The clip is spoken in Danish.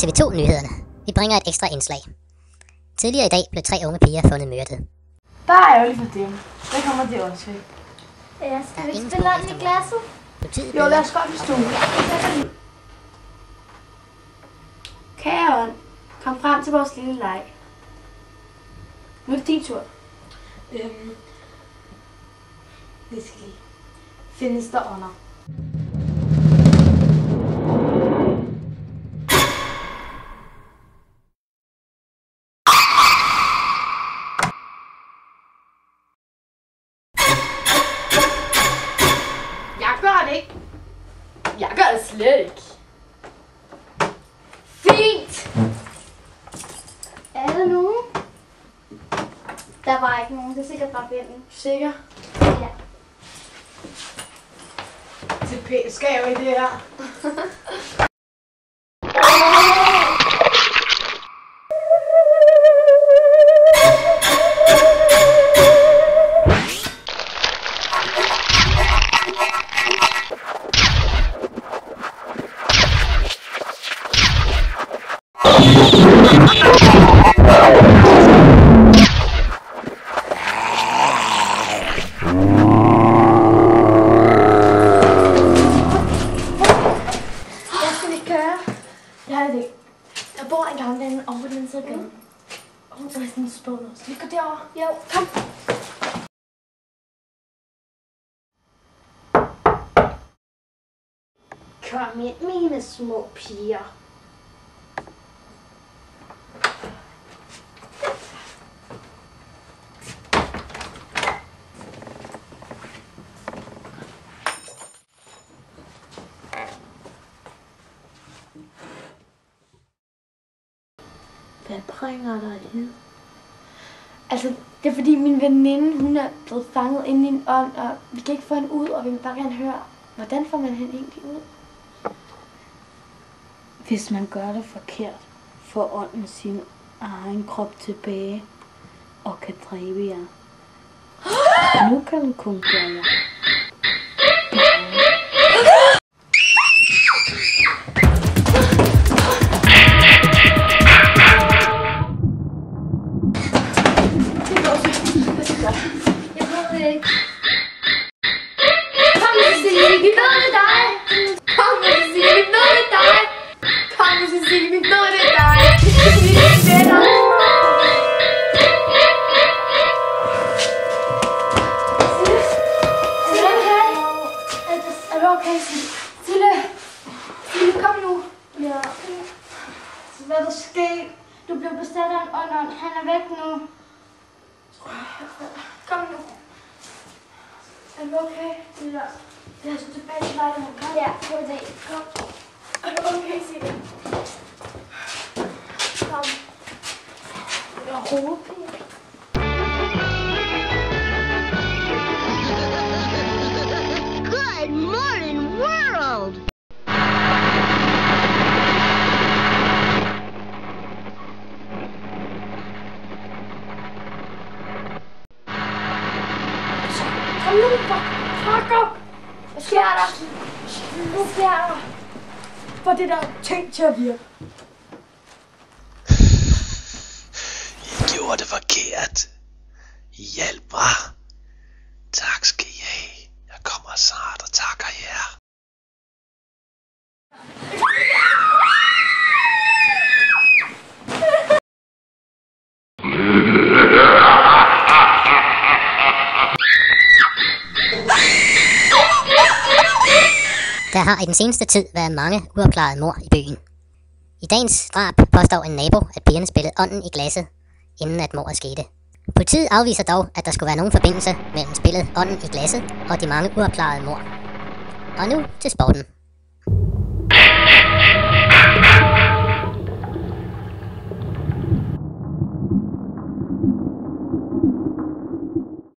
TV2 Nyhederne. Vi bringer et ekstra indslag. Tidligere i dag blev 3 unge piger fundet myrdet. Bare ærgerligt for dem. Der kommer det også til. Ja, skal vi spille ånden i glasset? Jo, lad os godt i stuen. Kære ånd, kom frem til vores lille leg. Nu er det din tur. Det skal lige. Findes der ånder? Jeg gør det ikke. Jeg gør det slet ikke. Fint! Er der nogen? Der var ikke nogen. Det er sikkert bare vinden. Sikker? Ja. Det er pænt skæv i det her. Der bor en gammel dame over på den side af gaden. Hun er sådan en spåner. Skal vi gå derover? Jo, kom. Kom ind, mine små piger. Hvad bringer dig hid? Altså, det er fordi min veninde, hun er blevet fanget inde i en ånd, og vi kan ikke få hende ud, og vi vil bare gerne høre, hvordan får man hende egentlig ud? Hvis man gør det forkert, får ånden sin egen krop tilbage og kan dræbe jer. Nu kan den kun gøre jer. Kom, Cecilie, vi nåede dig! Kom, Cecilie, vi nåede dig! Kom, Cecilie, vi nåede dig! Vi er venner! Er du okay, Cecilie? Cecilie, kom nu! Ja. Hvad er der sket? Du blev besat af en ånd. Han er væk nu. Kom nu. Er du okay? Ja. Jeg skal tilbage til lejligheden. Kom. Ja, god idé. Kom. Er du okay, Cecilie? Kom. Jeg er hovedpine. Good morning, world! Kom nu, fucker! Hvad sker der? Hvad sker der? Få det der ting til at virke. I gjorde det forkert. I hjalp mig. Tak skal I have. Jeg kommer snart og takker jer. Der har i den seneste tid været mange uopklarede mord i byen. I dagens drab påstår en nabo, at pigerne spillede ånden i glasset, inden at mordet skete. Politiet afviser dog, at der skulle være nogen forbindelse mellem spillet ånden i glasset og de mange uopklarede mord. Og nu til sporten.